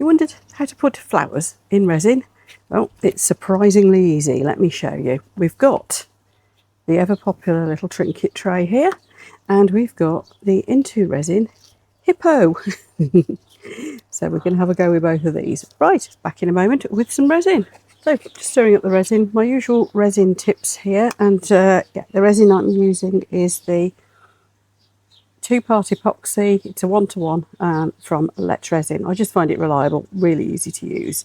You wondered how to put flowers in resin? Well, it's surprisingly easy. Let me show you. We've got the ever popular little trinket tray here, and we've got the Into Resin Hippo. So we're going to have a go with both of these. Right, back in a moment with some resin. So just stirring up the resin, my usual resin tips here, and yeah, the resin I'm using is the 2-part epoxy. It's a 1-to-1 from Let's Resin. I just find it reliable, really easy to use.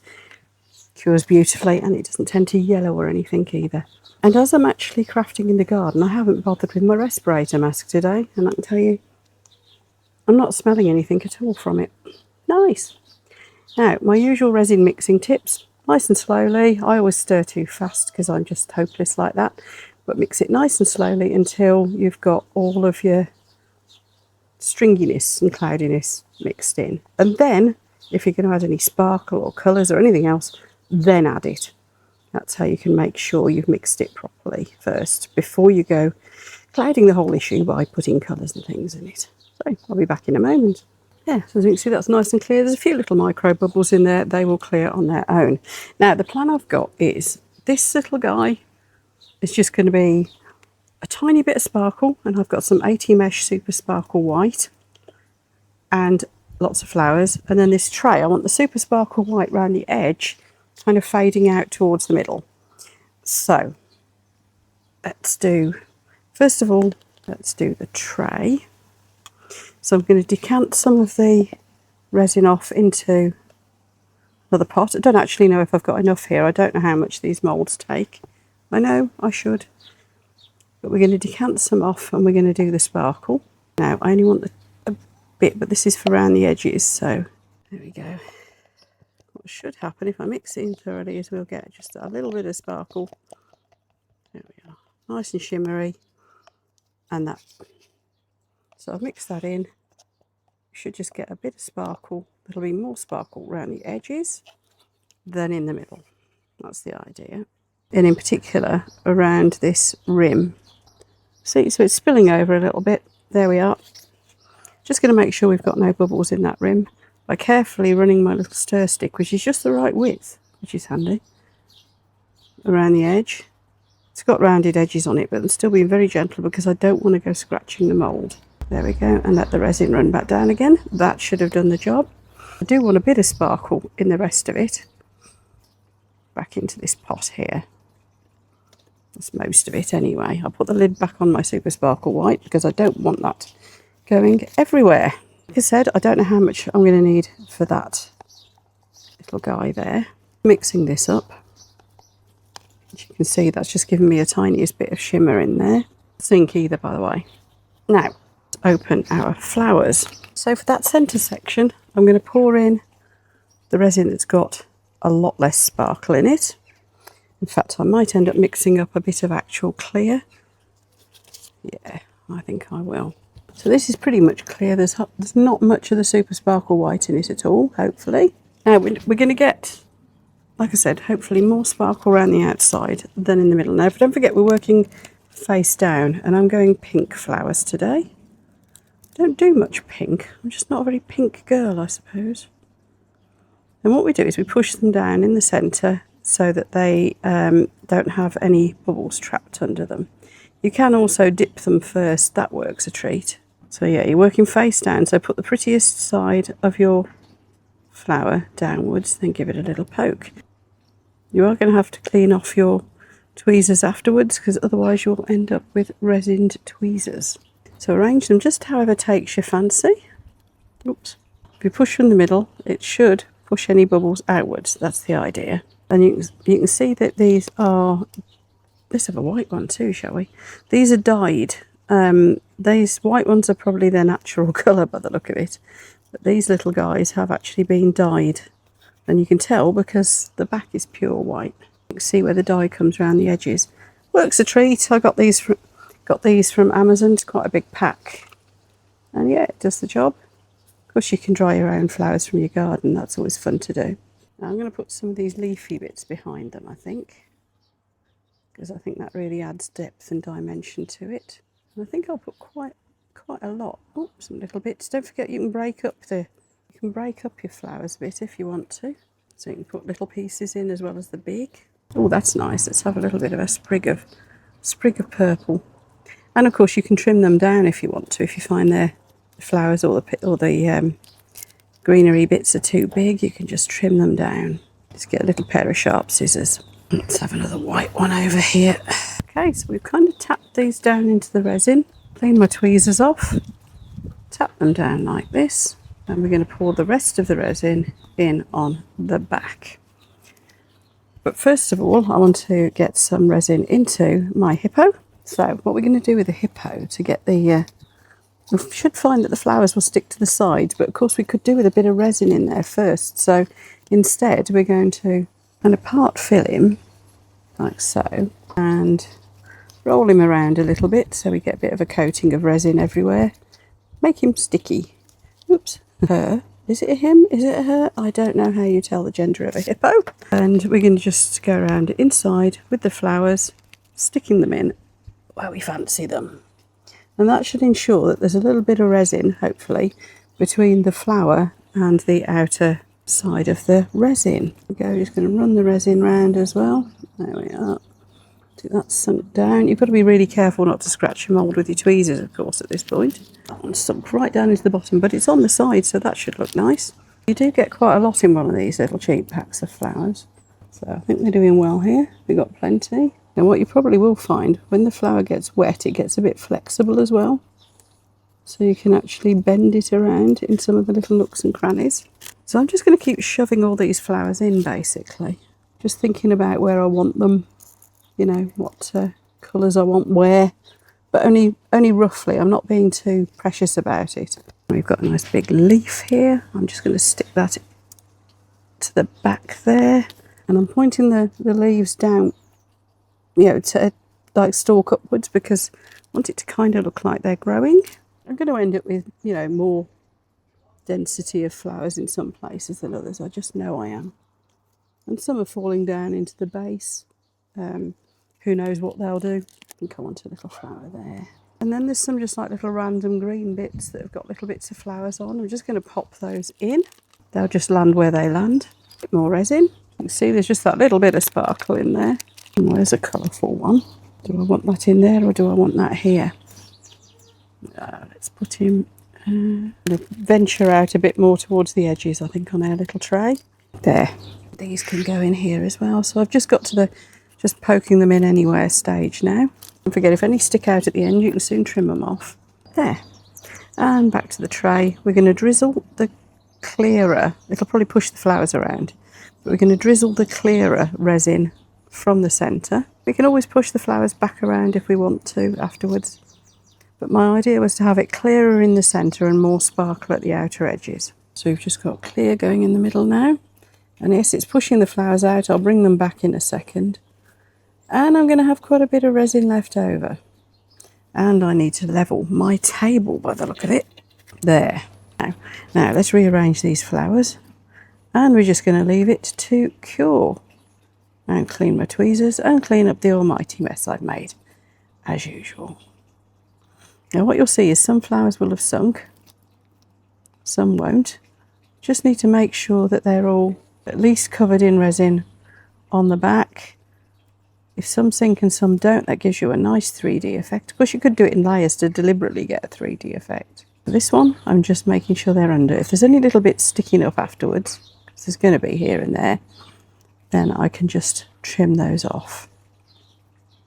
Cures beautifully, and it doesn't tend to yellow or anything either. And as I'm actually crafting in the garden, I haven't bothered with my respirator mask today, and I can tell you, I'm not smelling anything at all from it. Nice. Now, my usual resin mixing tips, nice and slowly. I always stir too fast because I'm just hopeless like that. But mix it nice and slowly until you've got all of your stringiness and cloudiness mixed in. And then, if you're going to add any sparkle or colours or anything else, then add it. That's how you can make sure you've mixed it properly first, before you go clouding the whole issue by putting colours and things in it. So, I'll be back in a moment. Yeah, so as you can see, that's nice and clear. There's a few little micro bubbles in there. They will clear on their own. Now, the plan I've got is this little guy is just going to be a tiny bit of sparkle, and I've got some 80 mesh super sparkle white and lots of flowers. And then this tray, I want the super sparkle white around the edge, kind of fading out towards the middle. So let's do, first of all, let's do the tray. So I'm going to decant some of the resin off into another pot. I don't actually know if I've got enough here. I don't know how much these moulds take. I know I should. But we're going to decant some off, and we're going to do the sparkle. Now, I only want a bit, but this is for around the edges. So there we go. What should happen if I mix it in thoroughly is we'll get just a little bit of sparkle. There we are. Nice and shimmery. And that. So I've mixed that in. You should just get a bit of sparkle. There'll be more sparkle around the edges than in the middle. That's the idea. And in particular, around this rim. See, so it's spilling over a little bit. There we are. Just going to make sure we've got no bubbles in that rim by carefully running my little stir stick, which is just the right width, which is handy, around the edge. It's got rounded edges on it, but I'm still being very gentle because I don't want to go scratching the mould. There we go, and let the resin run back down again. That should have done the job. I do want a bit of sparkle in the rest of it. Back into this pot here. That's most of it anyway. I'll put the lid back on my super sparkle white because I don't want that going everywhere. Like I said, I don't know how much I'm going to need for that little guy there. Mixing this up. As you can see, that's just giving me a tiniest bit of shimmer in there. Sink either, by the way. Now, open our flowers. So for that centre section, I'm going to pour in the resin that's got a lot less sparkle in it. In fact, I might end up mixing up a bit of actual clear. Yeah, I think I will. So this is pretty much clear. There's not much of the super sparkle white in it at all, hopefully. Now we're going to get, like I said, hopefully more sparkle around the outside than in the middle. Now, but don't forget we're working face down, and I'm going pink flowers today. I don't do much pink. I'm just not a very pink girl, I suppose. And what we do is we push them down in the centre so that they don't have any bubbles trapped under them. You can also dip them first. That works a treat. So yeah, you're working face down. So put the prettiest side of your flower downwards, then give it a little poke. You are going to have to clean off your tweezers afterwards, because otherwise you'll end up with resined tweezers. So arrange them just however takes your fancy. Oops. If you push from the middle, it should push any bubbles outwards. That's the idea. And you can see that these are, let's have a white one too, shall we? These are dyed. These white ones are probably their natural colour by the look of it. But these little guys have actually been dyed. And you can tell because the back is pure white. You can see where the dye comes around the edges. Works a treat. I got these from Amazon. It's quite a big pack. And yeah, it does the job. Of course, you can dry your own flowers from your garden. That's always fun to do. Now I'm going to put some of these leafy bits behind them, I think, because I think that really adds depth and dimension to it. And I think I'll put quite a lot. Oh, some little bits. Don't forget you can can break up your flowers a bit if you want to. So you can put little pieces in as well as the big. Oh, that's nice. Let's have a little bit of a sprig of purple. And of course you can trim them down if you want to. If you find the flowers or the greenery bits are too big, you can just trim them down. Just get a little pair of sharp scissors. Let's have another white one over here. Okay, so we've kind of tapped these down into the resin. Clean my tweezers off. Tap them down like this. And we're going to pour the rest of the resin in on the back. But first of all, I want to get some resin into my hippo. So what we're going to do with the hippo to get the... we should find that the flowers will stick to the sides, but of course we could do with a bit of resin in there first. So instead we're going to kind of part fill him, like so, and roll him around a little bit so we get a bit of a coating of resin everywhere. Make him sticky. Oops. Her. Is it a him? Is it a her? I don't know how you tell the gender of a hippo. And we're going to just go around inside with the flowers, sticking them in where we fancy them. And that should ensure that there's a little bit of resin, hopefully, between the flower and the outer side of the resin. There we go, just going to run the resin round as well. There we are. See, that's sunk down. You've got to be really careful not to scratch your mould with your tweezers, of course, at this point. That one's sunk right down into the bottom, but it's on the side, so that should look nice. You do get quite a lot in one of these little cheap packs of flowers. So I think we're doing well here. We've got plenty. And what you probably will find, when the flower gets wet, it gets a bit flexible as well. So you can actually bend it around in some of the little nooks and crannies. So I'm just going to keep shoving all these flowers in, basically. Just thinking about where I want them, you know, what colours I want where. But only roughly. I'm not being too precious about it. We've got a nice big leaf here. I'm just going to stick that to the back there. And I'm pointing the leaves down, you know, to like stalk upwards, because I want it to kind of look like they're growing. I'm going to end up with, you know, more density of flowers in some places than others. I just know I am. And some are falling down into the base. Who knows what they'll do. I think I want a little flower there. And then there's some just like little random green bits that have got little bits of flowers on. I'm just going to pop those in. They'll just land where they land. A bit more resin. You can see there's just that little bit of sparkle in there. And there's a colourful one. Do I want that in there or do I want that here? Let's put him, venture out a bit more towards the edges, I think, on our little tray. There. These can go in here as well. So I've just got to the just poking them in anywhere stage now. Don't forget, if any stick out at the end, you can soon trim them off. There. And back to the tray. We're going to drizzle the clearer. It'll probably push the flowers around. But we're going to drizzle the clearer resin from the centre. We can always push the flowers back around if we want to afterwards. But my idea was to have it clearer in the centre and more sparkle at the outer edges. So we've just got clear going in the middle now. And yes, it's pushing the flowers out. I'll bring them back in a second. And I'm going to have quite a bit of resin left over. And I need to level my table by the look of it. There. Now let's rearrange these flowers. And we're just going to leave it to cure. And clean my tweezers and clean up the almighty mess I've made, as usual. Now what you'll see is some flowers will have sunk, some won't. Just need to make sure that they're all at least covered in resin on the back. If some sink and some don't, that gives you a nice 3D effect. Of course, you could do it in layers to deliberately get a 3D effect. For this one, I'm just making sure they're under. If there's any little bits sticking up afterwards, because there's going to be here and there, then I can just trim those off.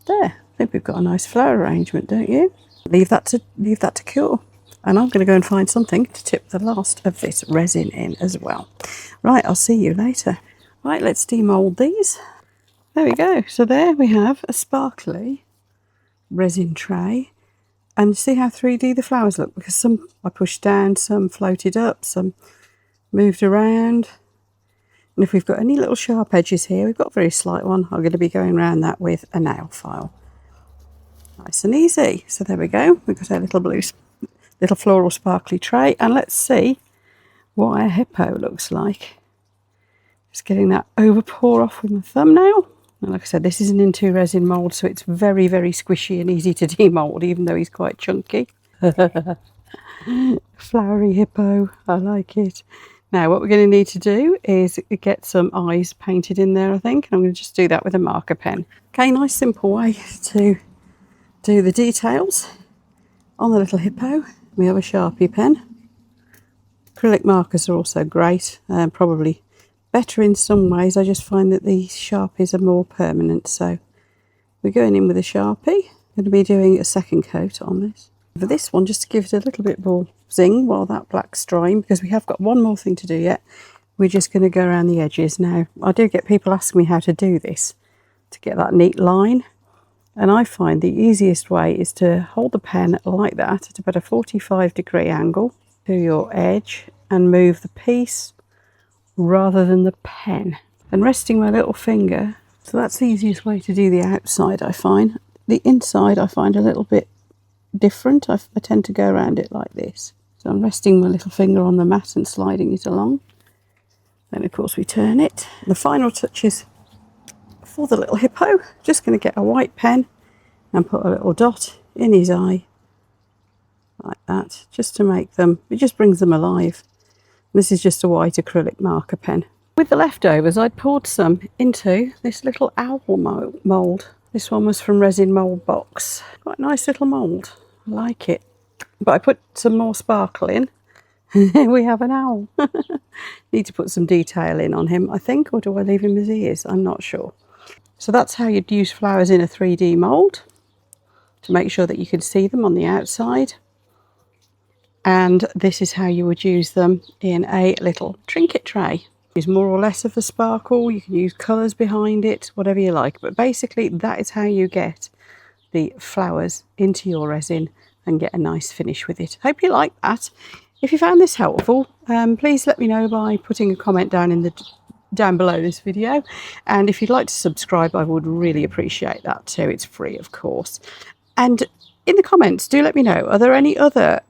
There, I think we've got a nice flower arrangement, don't you? Leave that to cure. And I'm going to go and find something to tip the last of this resin in as well. Right, I'll see you later. Right, let's demould these. There we go. So there we have a sparkly resin tray. And see how 3D the flowers look? Because some I pushed down, some floated up, some moved around. And if we've got any little sharp edges here, we've got a very slight one. I'm going to be going around that with a nail file. Nice and easy. So there we go. We've got our little floral sparkly tray. And let's see what our hippo looks like. Just getting that over pour off with my thumbnail. And like I said, this is an in-2 resin mould, so it's very, very squishy and easy to demould, even though he's quite chunky. Flowery hippo, I like it. Now what we're going to need to do is get some eyes painted in there, I think. And I'm going to just do that with a marker pen. Okay, nice simple way to do the details on the little hippo. We have a Sharpie pen. Acrylic markers are also great, probably better in some ways. I just find that these Sharpies are more permanent. So we're going in with a Sharpie. I'm going to be doing a second coat on this. For this one, just to give it a little bit more zing while that black's drying, because we have got one more thing to do yet. We're just going to go around the edges. Now, I do get people asking me how to do this, to get that neat line. And I find the easiest way is to hold the pen like that at about a 45-degree angle to your edge and move the piece rather than the pen. And resting my little finger, so that's the easiest way to do the outside, I find. The inside I find a little bit different. I tend to go around it like this. So I'm resting my little finger on the mat and sliding it along. Then of course we turn it. The final touches for the little hippo, just going to get a white pen and put a little dot in his eye like that, just to make them, it just brings them alive. This is just a white acrylic marker pen. With the leftovers, I'd poured some into this little owl mould. This one was from Resin mould box. Quite a nice little mould, I like it. But I put some more sparkle in. We have an owl. Need to put some detail in on him, I think, or do I leave him as he is? I'm not sure. So that's how you'd use flowers in a 3D mould, to make sure that you can see them on the outside. And this is how you would use them in a little trinket tray. Use more or less of the sparkle, you can use colours behind it, whatever you like. But basically that is how you get the flowers into your resin and get a nice finish with it. Hope you like that. If you found this helpful, please let me know by putting a comment down below this video, and if you'd like to subscribe, I would really appreciate that too. It's free, of course. And in the comments, do let me know, are there any other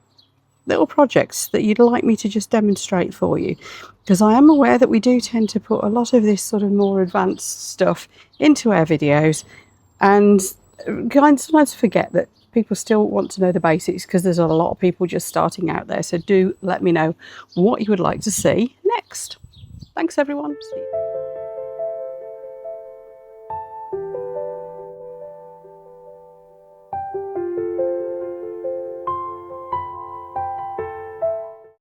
little projects that you'd like me to just demonstrate for you? Because I am aware that we do tend to put a lot of this sort of more advanced stuff into our videos, and kind of sometimes forget that people still want to know the basics, because there's a lot of people just starting out there. So do let me know what you would like to see next. Thanks everyone. See you.